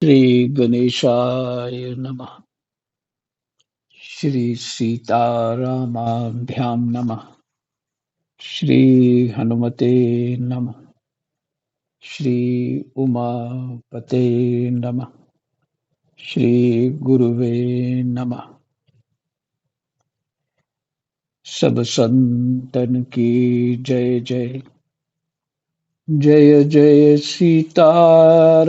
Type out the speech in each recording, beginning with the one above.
श्री गणेशाय नमः। श्री सीतारामाभ्यां नमः। श्री हनुमते नमः। श्री उमापते नमः। श्री गुरुवे नमः। सब संतन की जय जय। जय जय सीताराम।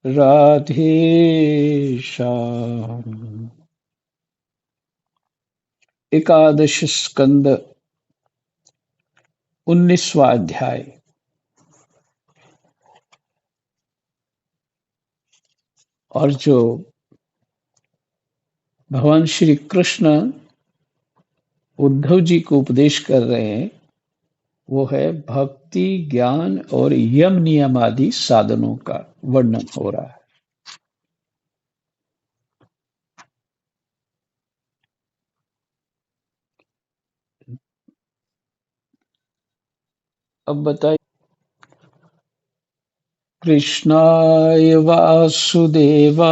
राधे श्याम। एकादश स्कंद 19वां अध्याय। और जो भगवान श्री कृष्ण उद्धव जी को उपदेश कर रहे हैं वो है भक्ति, ज्ञान और यम नियम आदि साधनों का वर्णन हो रहा है। अब बताइए। कृष्णाय वासुदेवाय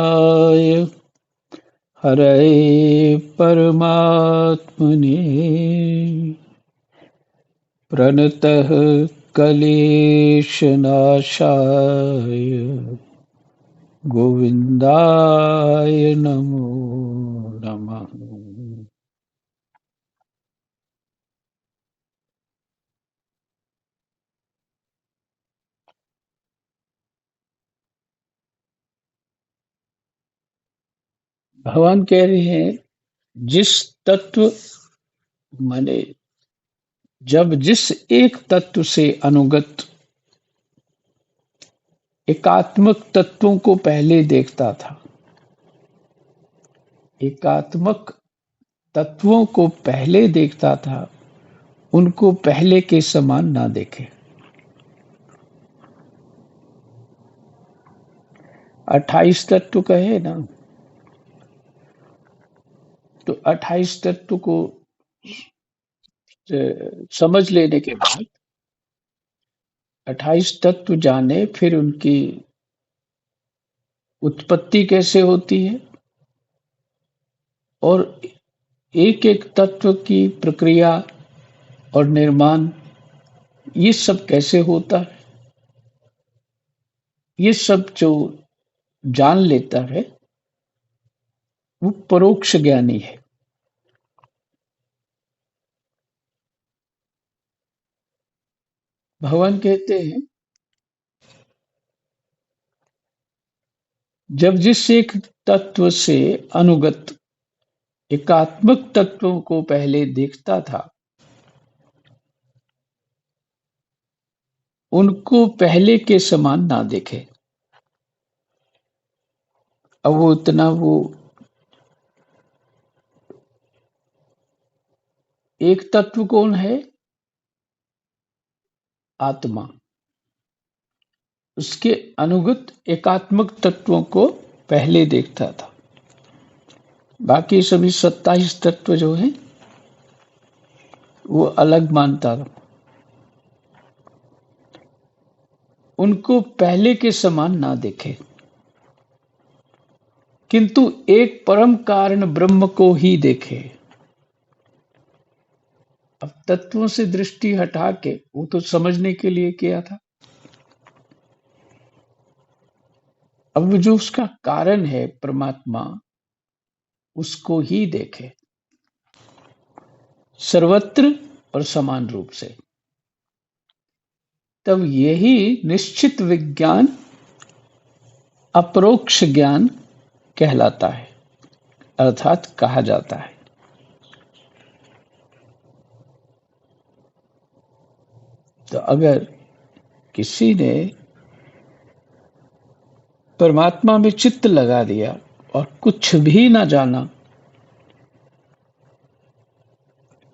हरे परमात्मने प्रणतः क्लेशनाशाय गोविंदाय नमो नमः। भगवान कह रहे हैं जिस तत्व माने जब जिस एक तत्व से अनुगत एकात्मक तत्वों को पहले देखता था, एकात्मक तत्वों को पहले देखता था, उनको पहले के समान ना देखे। 28 तत्व कहे ना, तो 28 तत्व को समझ लेने के बाद 28 तत्व जाने, फिर उनकी उत्पत्ति कैसे होती है और एक एक तत्व की प्रक्रिया और निर्माण ये सब कैसे होता है, ये सब जो जान लेता है वो परोक्ष ज्ञानी है। भगवान कहते हैं जब जिस एक तत्व से अनुगत एकात्मक तत्वों को पहले देखता था, उनको पहले के समान ना देखे। अब वो इतना वो एक तत्व कौन है? आत्मा। उसके अनुगत एकात्मक तत्वों को पहले देखता था। बाकी सभी 27 तत्व जो हैं वो अलग मानता था, उनको पहले के समान ना देखे, किंतु एक परम कारण ब्रह्म को ही देखे। अब तत्वों से दृष्टि हटा के वो तो समझने के लिए किया था, अब जो उसका कारण है परमात्मा उसको ही देखे सर्वत्र और समान रूप से। तब यही निश्चित विज्ञान अपरोक्ष ज्ञान कहलाता है, अर्थात कहा जाता है। तो अगर किसी ने परमात्मा में चित्त लगा दिया और कुछ भी ना जाना,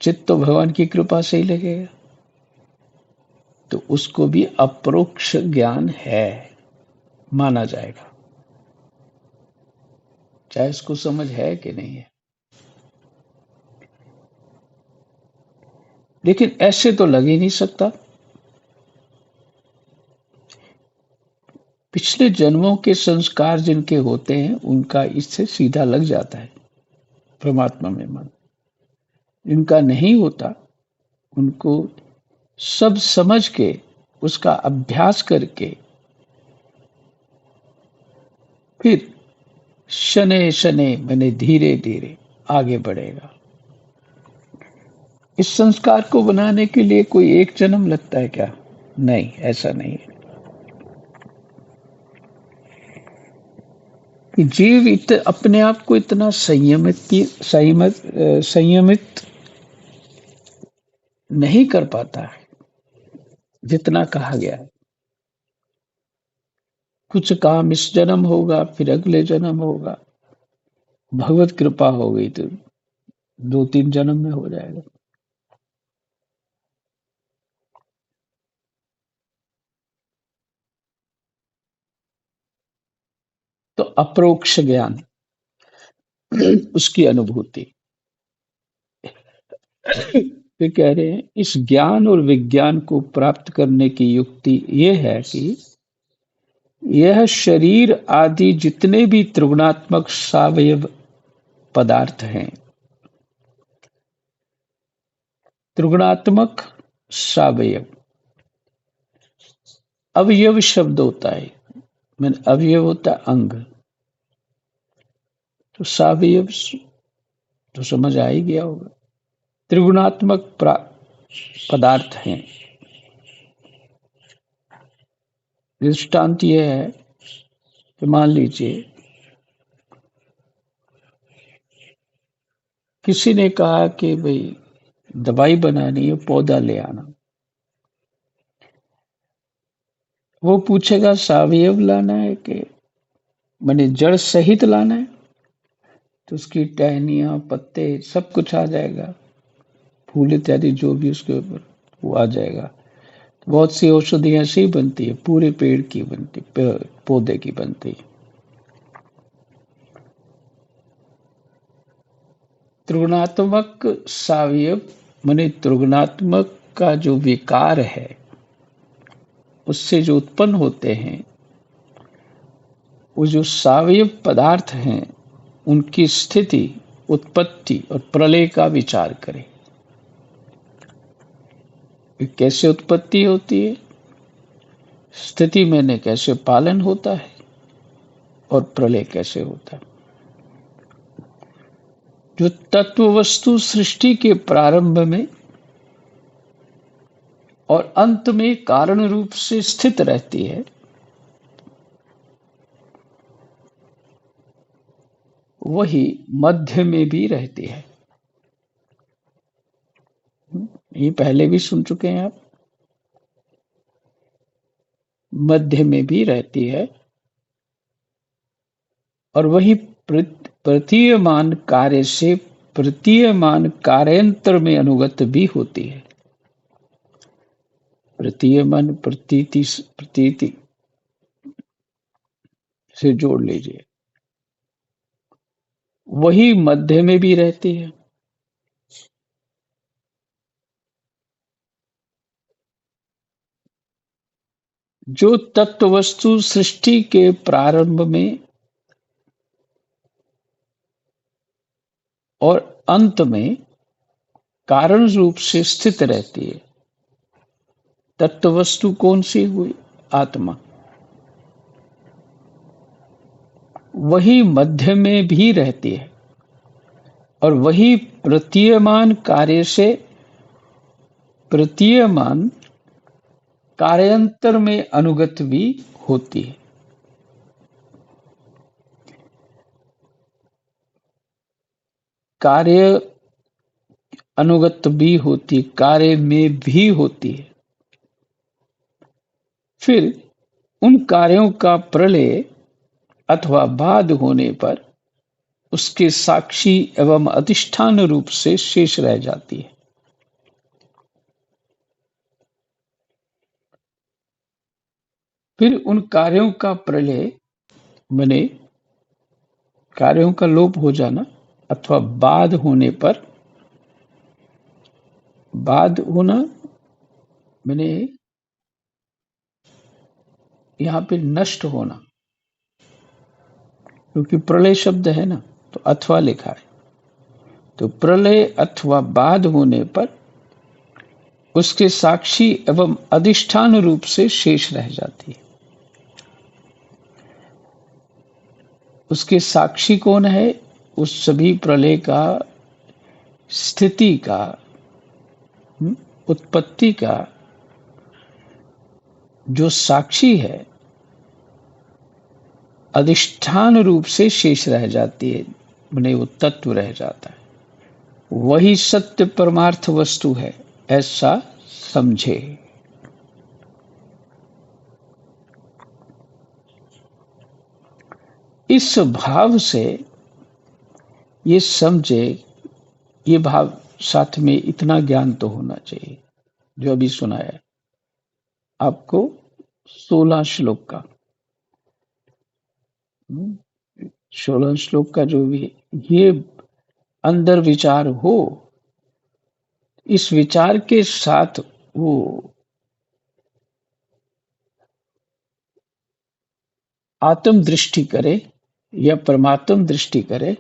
चित्त तो भगवान की कृपा से ही लगेगा, तो उसको भी अपरोक्ष ज्ञान है माना जाएगा, चाहे उसको समझ है कि नहीं है। लेकिन ऐसे तो लग ही नहीं सकता। पिछले जन्मों के संस्कार जिनके होते हैं उनका इससे सीधा लग जाता है परमात्मा में मन। जिनका नहीं होता उनको सब समझ के उसका अभ्यास करके फिर शनै शनै मैंने धीरे धीरे आगे बढ़ेगा। इस संस्कार को बनाने के लिए कोई एक जन्म लगता है क्या? नहीं, ऐसा नहीं है कि जीव अपने आप को इतना संयमित नहीं कर पाता है जितना कहा गया है। कुछ काम इस जन्म होगा, फिर अगले जन्म होगा। भगवत कृपा हो गई तो 2-3 जन्म में हो जाएगा। तो अप्रोक्ष ज्ञान उसकी अनुभूति। वे कह रहे हैं इस ज्ञान और विज्ञान को प्राप्त करने की युक्ति ये है कि यह शरीर आदि जितने भी त्रिगुणात्मक सावयव पदार्थ हैं, त्रिगुणात्मक सावयव, अवयव शब्द होता है, मैंने अवयव होता है अंग, तो सावयव तो समझ आ ही गया होगा। त्रिगुणात्मक पदार्थ हैं। दृष्टांत यह है कि मान लीजिए किसी ने कहा कि भाई दवाई बनानी है, पौधा ले आना। वो पूछेगा सावयव लाना है कि मैंने जड़ सहित लाना है, तो उसकी टहनियाँ, पत्ते सब कुछ आ जाएगा, फूल इत्यादि जो भी उसके ऊपर वो आ जाएगा। बहुत सी औषधियाँ ऐसे ही बनती है, पूरे पेड़ की बनती, पौधे की बनती। त्रिगुणात्मक सावयव माने त्रिगुणात्मक का जो विकार है, उससे जो उत्पन्न होते हैं, वो जो सावयव पदार्थ हैं, उनकी स्थिति, उत्पत्ति और प्रलय का विचार करें। कैसे उत्पत्ति होती है, स्थिति में कैसे पालन होता है और प्रलय कैसे होता है। जो तत्व वस्तु सृष्टि के प्रारंभ में और अंत में कारण रूप से स्थित रहती है, वही मध्य में भी रहती है। ये पहले भी सुन चुके हैं आप। मध्य में भी रहती है और वही प्रतीयमान कार्य से प्रतीयमान कार्यांतर में अनुगत भी होती है। प्रतीयमान प्रतीति से जोड़ लीजिए, वही मध्य में भी रहती है। जो तत्व वस्तु सृष्टि के प्रारंभ में और अंत में कारण रूप से स्थित रहती है, तत्व वस्तु कौन सी हुई? आत्मा। वही मध्य में भी रहती है और वही प्रतीयमान कार्य से प्रतीयमान कार्यांतर में अनुगत भी होती है। कार्य अनुगत भी होती, कार्य में भी होती है। फिर उन कार्यों का प्रलय अथवा बाध होने पर उसके साक्षी एवं अधिष्ठान रूप से शेष रह जाती है। फिर उन कार्यों का प्रलय माने कार्यों का लोप हो जाना अथवा बाध होने पर, बाध होना माने यहाँ पे नष्ट होना, क्योंकि प्रलय शब्द है ना, तो अथवा लिखा है, तो प्रलय अथवा बाध होने पर उसके साक्षी एवं अधिष्ठान रूप से शेष रह जाती है। उसके साक्षी कौन है? उस सभी प्रलय का, स्थिति का, उत्पत्ति का जो साक्षी है, अधिष्ठान रूप से शेष रह जाती है, माने वो तत्व रह जाता है। वही सत्य परमार्थ वस्तु है, ऐसा समझे। इस भाव से ये समझे, ये भाव साथ में इतना ज्ञान तो होना चाहिए जो अभी सुनाया आपको 16 श्लोक का। 16 श्लोक का जो भी ये अंदर विचार हो, इस विचार के साथ वो आत्म दृष्टि करे या परमात्म दृष्टि करे,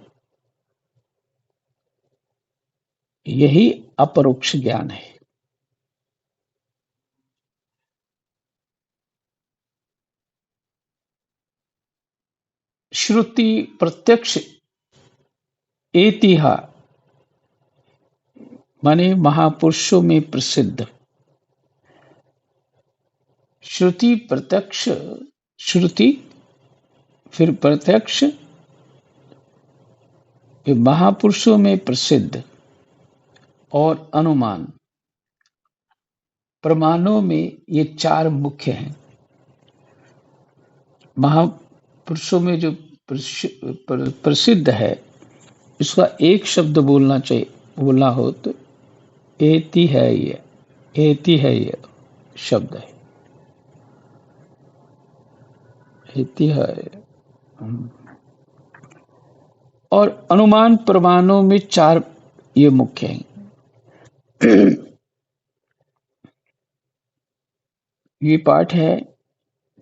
यही अपरोक्ष ज्ञान है। श्रुति प्रत्यक्ष एतिहा माने महापुरुषों में प्रसिद्ध। श्रुति प्रत्यक्ष, श्रुति फिर प्रत्यक्ष, ये महापुरुषों में प्रसिद्ध, और अनुमान, प्रमाणों में ये 4 मुख्य हैं। महापुरुषों में जो प्रसिद्ध है, इसका एक शब्द बोलना चाहिए, बोलना हो तो एति है, ये एति है, ये शब्द है, एति है। और अनुमान प्रमाणों में 4 ये मुख्य हैं। ये पाठ है,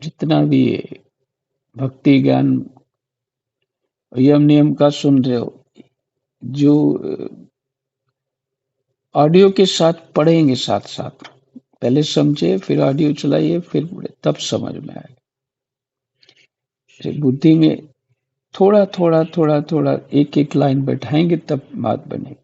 जितना भी भक्ति ज्ञान यम नियम का सुन रहे हो, जो ऑडियो के साथ पढ़ेंगे साथ साथ, पहले समझे फिर ऑडियो चलाइए फिर पढ़े, तब समझ में आएगा। बुद्धि में थोड़ा थोड़ा थोड़ा थोड़ा एक एक लाइन बैठाएंगे तब बात बनेगी।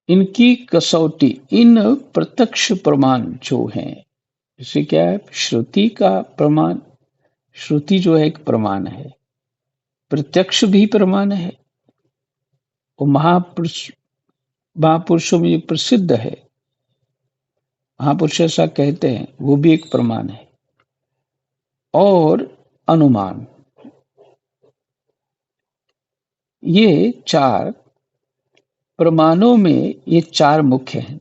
इनकी कसौटी, इन प्रत्यक्ष प्रमाण जो हैं, जैसे क्या है, श्रुति का प्रमाण, श्रुति जो है एक प्रमाण है, प्रत्यक्ष भी प्रमाण है, और महापुरुषों में प्रसिद्ध है, महापुरुष ऐसा कहते हैं, वो भी एक प्रमाण है। और अनुमान, ये 4 प्रमाणों में ये 4 मुख्य हैं।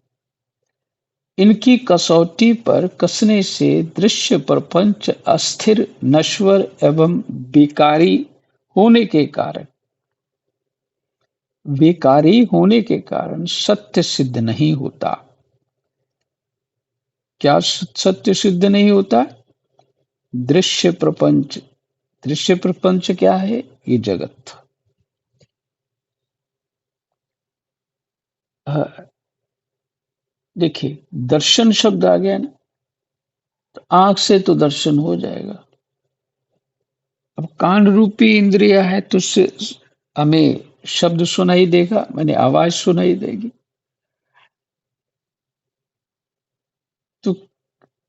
इनकी कसौटी पर कसने से दृश्य प्रपंच अस्थिर, नश्वर एवं बेकारी होने के कारण, बेकारी होने के कारण सत्य सिद्ध नहीं होता। क्या सत्य सिद्ध नहीं होता? दृश्य प्रपंच। दृश्य प्रपंच क्या है? ये जगत। देखिए, दर्शन शब्द आ गया ना, तो आंख से तो दर्शन हो जाएगा। अब कान रूपी इंद्रिय है, तो उससे हमें शब्द सुनाई देगा, मैंने आवाज सुनाई देगी। तो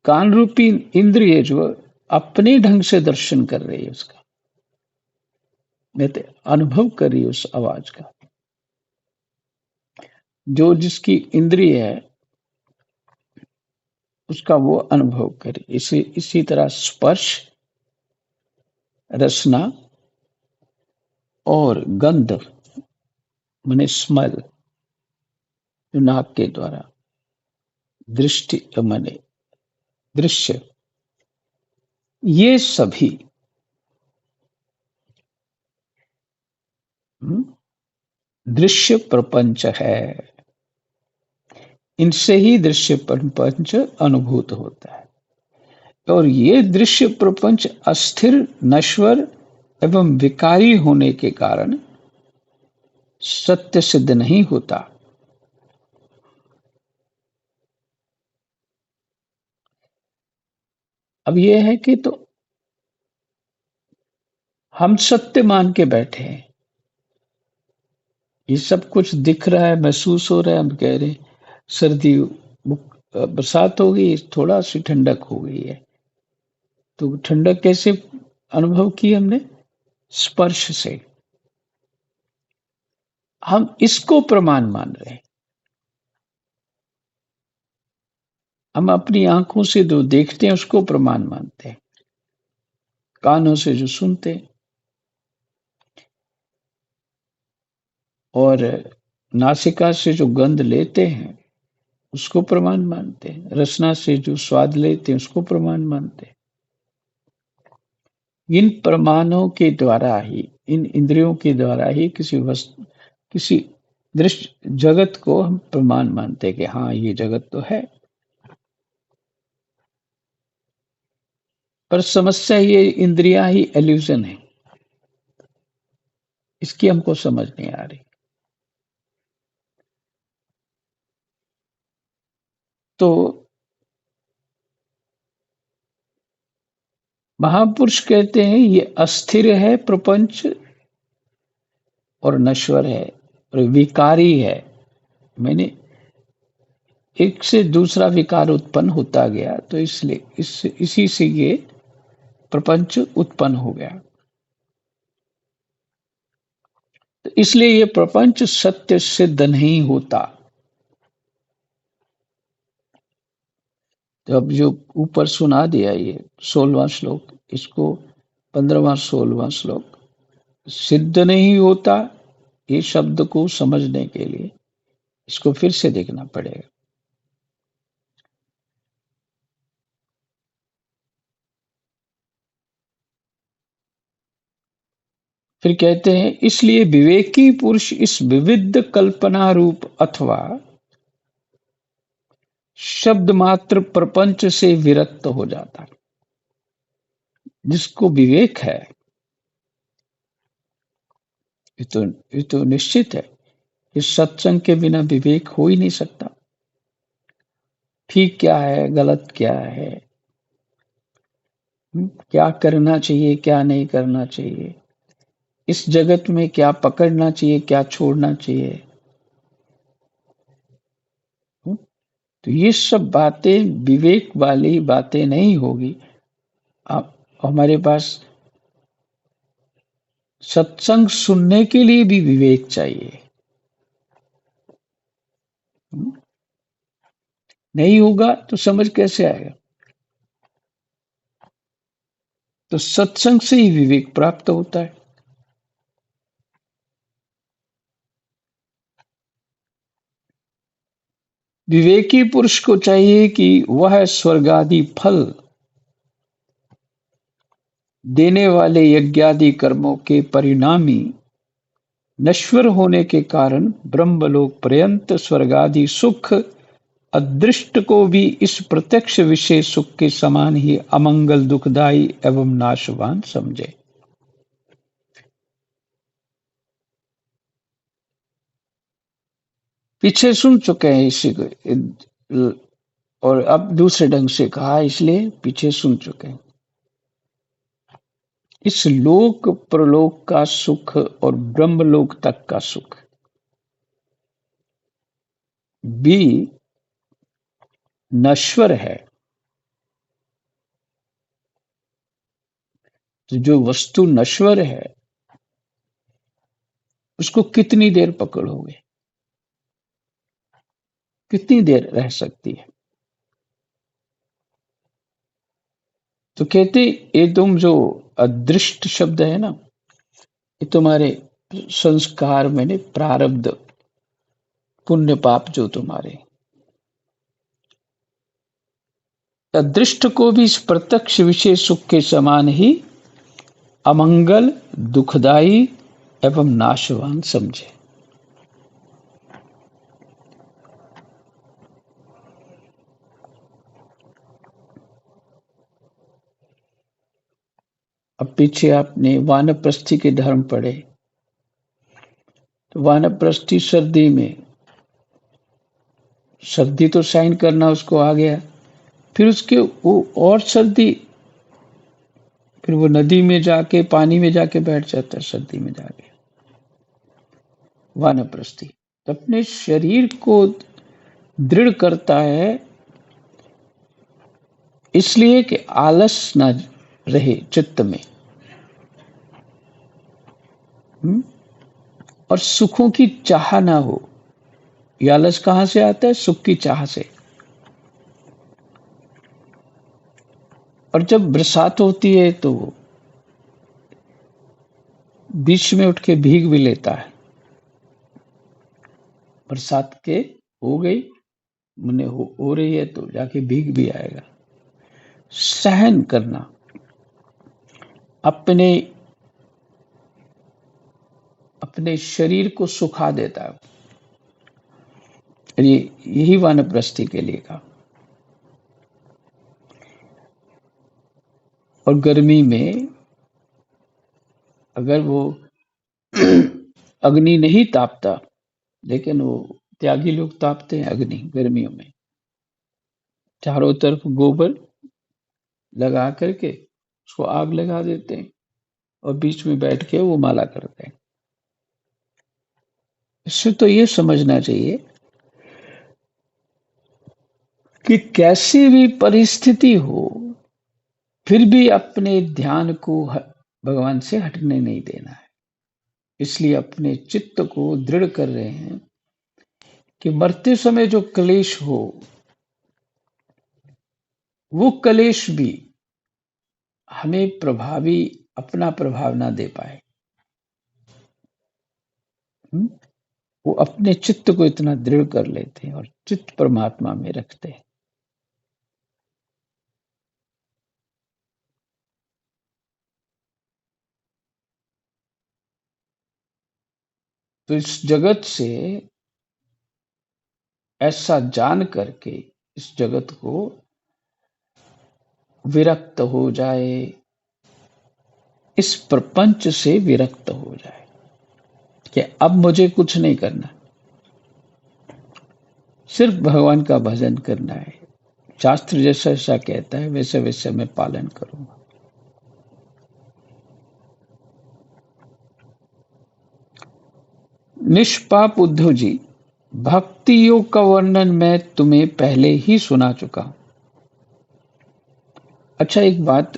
कान रूपी इंद्रिय जो अपने ढंग से दर्शन कर रही है उसका, नहीं तो अनुभव कर रही है उस आवाज का। जो जिसकी इंद्रिय है उसका वो अनुभव करे। इसी तरह स्पर्श, रसना और गंध माने स्मेल, जो नाक के द्वारा, दृष्टि माने दृश्य, ये सभी दृश्य प्रपंच है। इनसे ही दृश्य प्रपंच अनुभूत होता है। और ये दृश्य प्रपंच अस्थिर, नश्वर एवं विकारी होने के कारण सत्य सिद्ध नहीं होता। अब ये है कि तो हम सत्य मान के बैठे हैं, ये सब कुछ दिख रहा है, महसूस हो रहा है, हम कह रहे हैं सर्दी बरसात हो गई, थोड़ा सी ठंडक हो गई है। तो ठंडक कैसे अनुभव की हमने? स्पर्श से। हम इसको प्रमाण मान रहे हैं। हम अपनी आंखों से जो देखते हैं उसको प्रमाण मानते हैं, कानों से जो सुनते हैं और नासिका से जो गंध लेते हैं उसको प्रमाण मानते हैं, रसना से जो स्वाद लेते हैं उसको प्रमाण मानते हैं। इन प्रमाणों के द्वारा ही, इन इंद्रियों के द्वारा ही किसी वस्तु, किसी दृश्य जगत को हम प्रमाण मानते हैं कि हाँ ये जगत तो है। पर समस्या ये इंद्रियां ही एल्यूजन है, इसकी हमको समझ नहीं आ रही। तो महापुरुष कहते हैं ये अस्थिर है प्रपंच और नश्वर है और विकारी है। मैंने एक से दूसरा विकार उत्पन्न होता गया, तो इसलिए इसी से ये प्रपंच उत्पन्न हो गया। तो इसलिए ये प्रपंच सत्य सिद्ध नहीं होता। तो अब जो ऊपर सुना दिया ये 16वां श्लोक, इसको 15वां 16वां श्लोक, सिद्ध नहीं होता, ये शब्द को समझने के लिए इसको फिर से देखना पड़ेगा। फिर कहते हैं इसलिए विवेकी पुरुष इस विविध कल्पना रूप अथवा शब्द मात्र प्रपंच से विरक्त हो जाता है। जिसको विवेक है, ये तो निश्चित है, इस सत्संग के बिना विवेक हो ही नहीं सकता। ठीक क्या है, गलत क्या है, क्या करना चाहिए, क्या नहीं करना चाहिए, इस जगत में क्या पकड़ना चाहिए, क्या छोड़ना चाहिए। तो ये सब बातें विवेक वाली बातें नहीं होगी। आप हमारे पास सत्संग सुनने के लिए भी विवेक चाहिए। नहीं होगा तो समझ कैसे आएगा? तो सत्संग से ही विवेक प्राप्त होता है। विवेकी पुरुष को चाहिए कि वह स्वर्गादि फल देने वाले यज्ञादि कर्मों के परिणामी नश्वर होने के कारण ब्रह्मलोक पर्यंत स्वर्गादि सुख अदृष्ट को भी इस प्रत्यक्ष विशेष सुख के समान ही अमंगल, दुखदायी एवं नाशवान समझे। पीछे सुन चुके हैं इसी को, और अब दूसरे ढंग से कहा, इसलिए पीछे सुन चुके हैं। इस लोक प्रलोक का सुख और ब्रह्मलोक तक का सुख भी नश्वर है। तो जो वस्तु नश्वर है उसको कितनी देर पकड़ोगे, कितनी देर रह सकती है? तो कहते ये तुम जो अदृष्ट शब्द है ना, ये तुम्हारे संस्कार मैंने प्रारब्ध, पुण्य पाप जो तुम्हारे, अदृष्ट को भी इस प्रत्यक्ष विशेष सुख के समान ही अमंगल, दुखदाई एवं नाशवान समझे। अब पीछे आपने वानप्रस्थी के धर्म पढ़े, तो वानप्रस्थी सर्दी तो सहन करना उसको आ गया, फिर उसके वो और सर्दी, फिर वो नदी में जाके पानी में जाके बैठ जाता है सर्दी में जाके। वानप्रस्थी तो अपने शरीर को दृढ़ करता है, इसलिए कि आलस ना रहे चित्त में। और सुखों की चाह ना हो। ये आलस कहां से आता है? सुख की चाह से। और जब बरसात होती है तो बीच में उठ के भीग भी लेता है। बरसात के हो गई, मैंने हो रही है तो जाके भीग भी आएगा। सहन करना, अपने अपने शरीर को सुखा देता है। ये यही वानप्रस्थी के लिए कहा। और गर्मी में अगर वो अग्नि नहीं तापता, लेकिन वो त्यागी लोग तापते हैं अग्नि गर्मियों में, चारों तरफ गोबर लगा करके उसको आग लगा देते हैं और बीच में बैठ के वो माला करते हैं। इससे तो ये समझना चाहिए कि कैसी भी परिस्थिति हो, फिर भी अपने ध्यान को भगवान से हटने नहीं देना है। इसलिए अपने चित्त को दृढ़ कर रहे हैं कि मरते समय जो क्लेश हो, वो क्लेश भी हमें अपना प्रभाव ना दे पाए। वो अपने चित्त को इतना दृढ़ कर लेते हैं और चित्त परमात्मा में रखते हैं। तो इस जगत से ऐसा जान करके इस जगत को विरक्त हो जाए, इस प्रपंच से विरक्त हो जाए कि अब मुझे कुछ नहीं करना, सिर्फ भगवान का भजन करना है। शास्त्र जैसा ऐसा कहता है वैसे वैसे मैं पालन करूंगा। निष्पाप उद्धव जी, भक्ति योग का वर्णन मैं तुम्हें पहले ही सुना चुका हूं। अच्छा, एक बात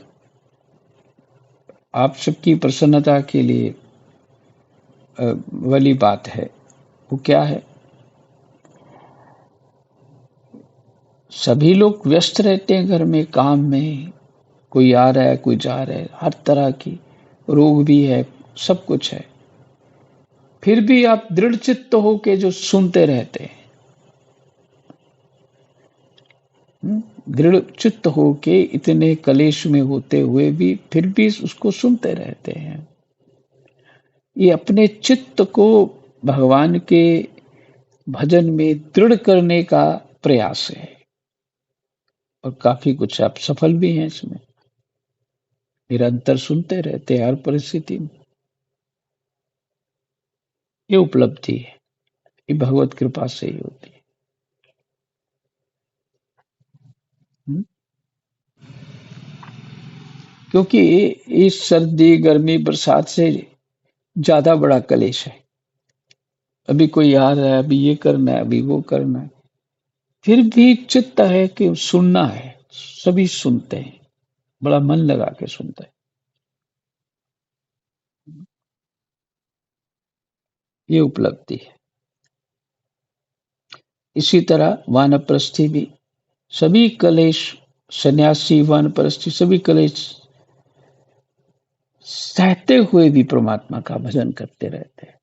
आप सबकी प्रसन्नता के लिए वाली बात है, वो क्या है? सभी लोग व्यस्त रहते हैं घर में, काम में, कोई आ रहा है, कोई जा रहा है, हर तरह की रोग भी है, सब कुछ है। फिर भी आप दृढ़ चित्त होके जो सुनते रहते हैं, दृढ़ चित्त होके इतने कलेश में होते हुए भी फिर भी उसको सुनते रहते हैं। ये अपने चित्त को भगवान के भजन में दृढ़ करने का प्रयास है और काफी कुछ आप सफल भी हैं इसमें। निरंतर सुनते रहते हैं हर परिस्थिति में। ये उपलब्धि है, ये भगवत कृपा से ही होती है। क्योंकि इस सर्दी गर्मी बरसात से ज्यादा बड़ा क्लेश है। अभी कोई आ रहा है, अभी ये करना है, अभी वो करना है, फिर भी चित्त है कि सुनना है। सभी सुनते हैं, बड़ा मन लगा के सुनते हैं। ये उपलब्धि है। इसी तरह वानप्रस्थी भी सभी कलेश, सन्यासी वानप्रस्थी सभी कलेश सहते हुए भी परमात्मा का भजन करते रहते हैं।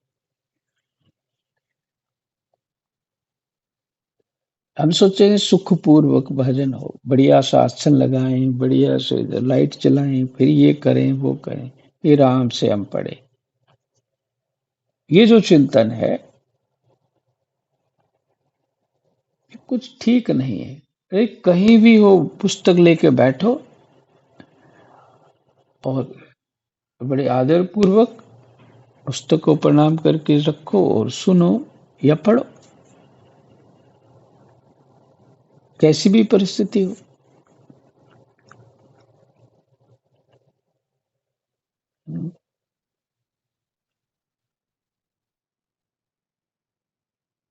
हम सोचेंगे सुखपूर्वक भजन हो, बढ़िया सा आसन लगाएं, बढ़िया से लाइट चलाएं, फिर ये करें वो करें, फिर आराम से हम पढ़े। ये जो चिंतन है कुछ ठीक नहीं है। अरे कहीं भी हो पुस्तक लेके बैठो और बड़े आदर पूर्वक पुस्तक को प्रणाम करके रखो और सुनो या पढ़ो, कैसी भी परिस्थिति हो।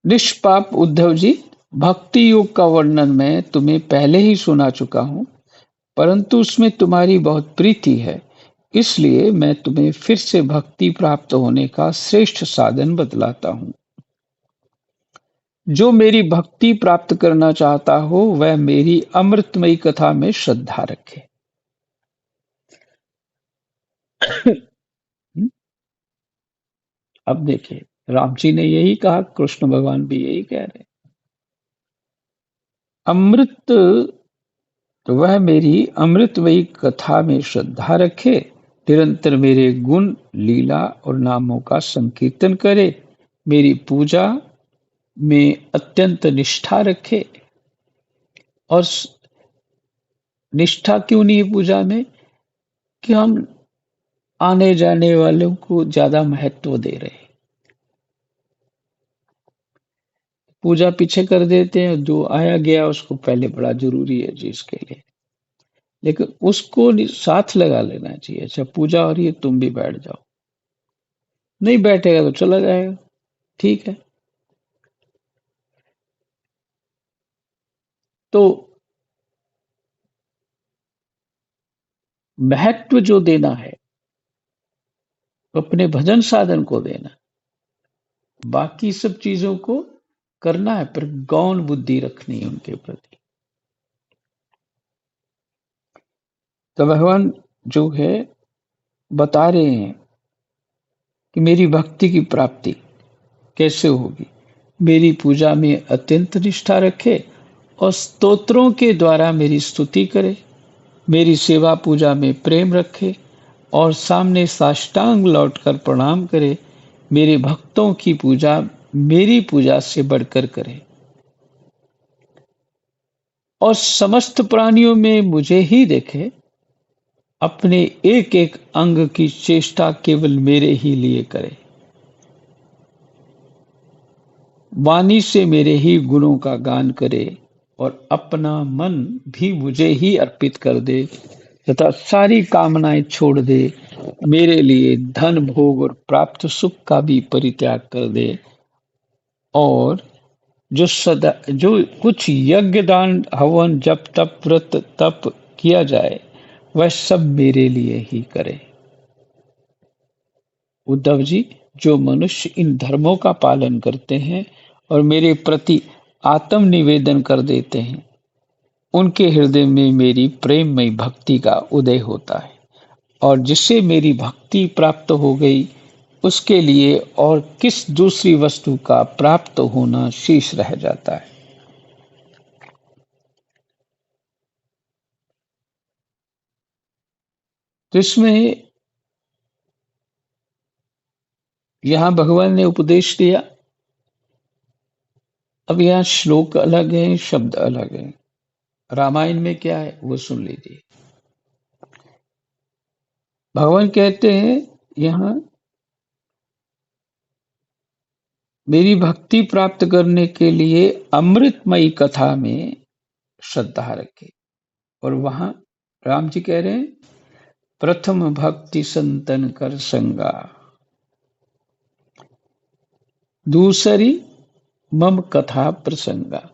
निष्पाप उद्धव जी, भक्ति योग का वर्णन मैं तुम्हें पहले ही सुना चुका हूँ, परंतु उसमें तुम्हारी बहुत प्रीति है, इसलिए मैं तुम्हें फिर से भक्ति प्राप्त होने का श्रेष्ठ साधन बतलाता हूँ। जो मेरी भक्ति प्राप्त करना चाहता हो वह मेरी अमृतमयी कथा में श्रद्धा रखे। अब देखिए, राम जी ने यही कहा, कृष्ण भगवान भी यही कह रहे हैं। अमृत, तो वह मेरी अमृतमयी कथा में श्रद्धा रखे, निरंतर मेरे गुण, लीला और नामों का संकीर्तन करे, मेरी पूजा में अत्यंत निष्ठा रखे। और निष्ठा क्यों नहीं है पूजा में? कि हम आने जाने वालों को ज्यादा महत्व दे रहे हैं, पूजा पीछे कर देते हैं, जो आया गया उसको पहले बड़ा जरूरी है जी इसके लिए, लेकिन उसको साथ लगा लेना चाहिए। अच्छा पूजा हो रही है तुम भी बैठ जाओ, नहीं बैठेगा तो चला जाएगा, ठीक है। तो महत्व जो देना है अपने भजन साधन को देना, बाकी सब चीजों को करना है, पर गौण बुद्धि रखनी है उनके प्रति। तो भगवान जो है बता रहे हैं कि मेरी भक्ति की प्राप्ति कैसे होगी। मेरी पूजा में अत्यंत निष्ठा रखे और स्तोत्रों के द्वारा मेरी स्तुति करे, मेरी सेवा पूजा में प्रेम रखे और सामने साष्टांग लौटकर प्रणाम करे, मेरे भक्तों की पूजा मेरी पूजा से बढ़कर करे और समस्त प्राणियों में मुझे ही देखे, अपने एक एक अंग की चेष्टा केवल मेरे ही लिए करे, वाणी से मेरे ही गुणों का गान करे और अपना मन भी मुझे ही अर्पित कर दे तथा सारी कामनाएं छोड़ दे, मेरे लिए धन भोग और प्राप्त सुख का भी परित्याग कर दे और जो कुछ यज्ञ दान हवन जप तप व्रत तप किया जाए वह सब मेरे लिए ही करे। उद्धव जी, जो मनुष्य इन धर्मों का पालन करते हैं और मेरे प्रति आत्म निवेदन कर देते हैं, उनके हृदय में मेरी प्रेममयी भक्ति का उदय होता है और जिससे मेरी भक्ति प्राप्त हो गई उसके लिए और किस दूसरी वस्तु का प्राप्त होना शेष रह जाता है। तो इसमें यहाँ भगवान ने उपदेश दिया। अब यहाँ श्लोक अलग है, शब्द अलग है। रामायण में क्या है वो सुन लीजिए। भगवान कहते हैं यहाँ, मेरी भक्ति प्राप्त करने के लिए अमृतमयी कथा में श्रद्धा रखे। और वहां राम जी कह रहे हैं, प्रथम भक्ति संतन कर संगा, दूसरी मम कथा प्रसंगा।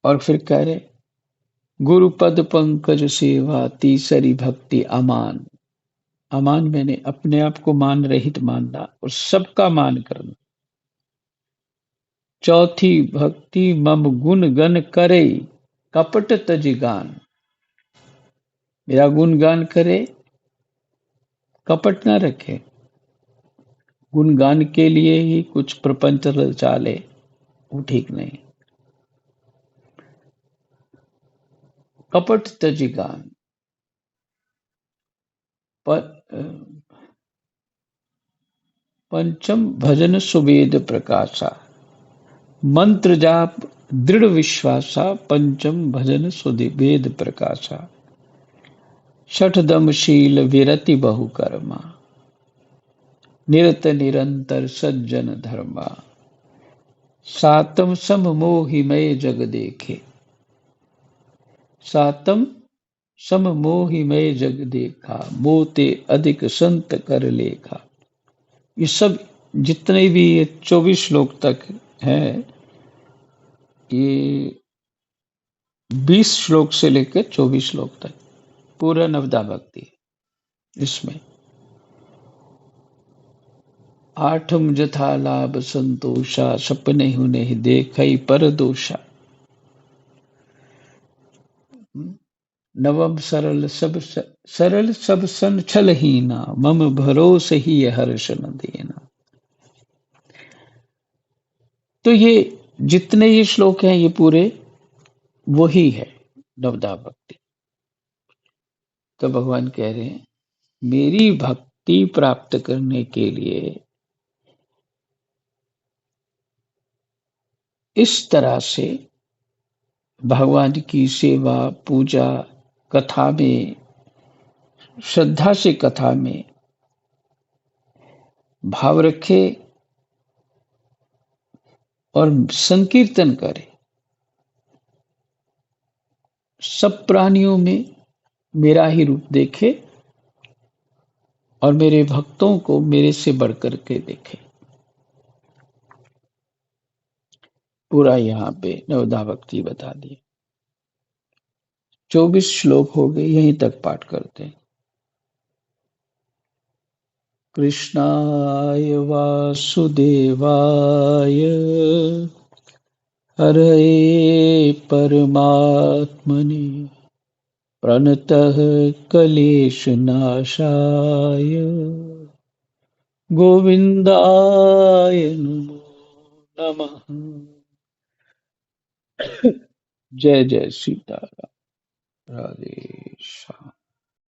और फिर कह रहे, गुरु पद पंकज सेवा, तीसरी भक्ति अमान। अमान मैंने अपने आप को मान रहित मानना और सबका मान करना। चौथी भक्ति मम गुण गण करे, कपट तज गान। मेरा गुणगान करे, कपट ना रखे, गुणगान के लिए ही कुछ प्रपंच रचा ले, वो ठीक नहीं। कपट तज गान, पंचम भजन सुवेद प्रकाशा, मंत्र जाप दृढ़ विश्वासा, पंचम भजन सुवेद प्रकाशा, छठदम शील विरति बहुकर्मा, निरत निरंतर सज्जन धर्मा, सातम सम मोहि मय जग देखे, सातम सम मोहि मय जग देखा, मोते अधिक संत कर लेखा। ये सब जितने भी ये 24 श्लोक तक है, ये 20 श्लोक से लेकर 24 श्लोक तक पूरा नवदा भक्ति है। इसमें आठम जथा लाभ संतोषा, सपने हुने देखई पर दोषा, नवम सरल सब सन छल हीना, मम भरोस ही हर्ष न देना। तो ये जितने ये श्लोक हैं ये पूरे वही है नवदा भक्ति। तो भगवान कह रहे हैं मेरी भक्ति प्राप्त करने के लिए इस तरह से भगवान की सेवा पूजा कथा में, श्रद्धा से कथा में भाव रखे और संकीर्तन करे। सब प्राणियों में मेरा ही रूप देखे और मेरे भक्तों को मेरे से बढ़कर के देखे। पूरा यहाँ पे नवदा भक्ति बता दी। 24 श्लोक हो गए, यहीं तक पाठ करते हैं। कृष्णाय वासुदेवाय हरये परमात्मने प्रणतः क्लेशनाशाय गोविंदाय नमो नमः। जय जय सीताराम। राधे श्याम।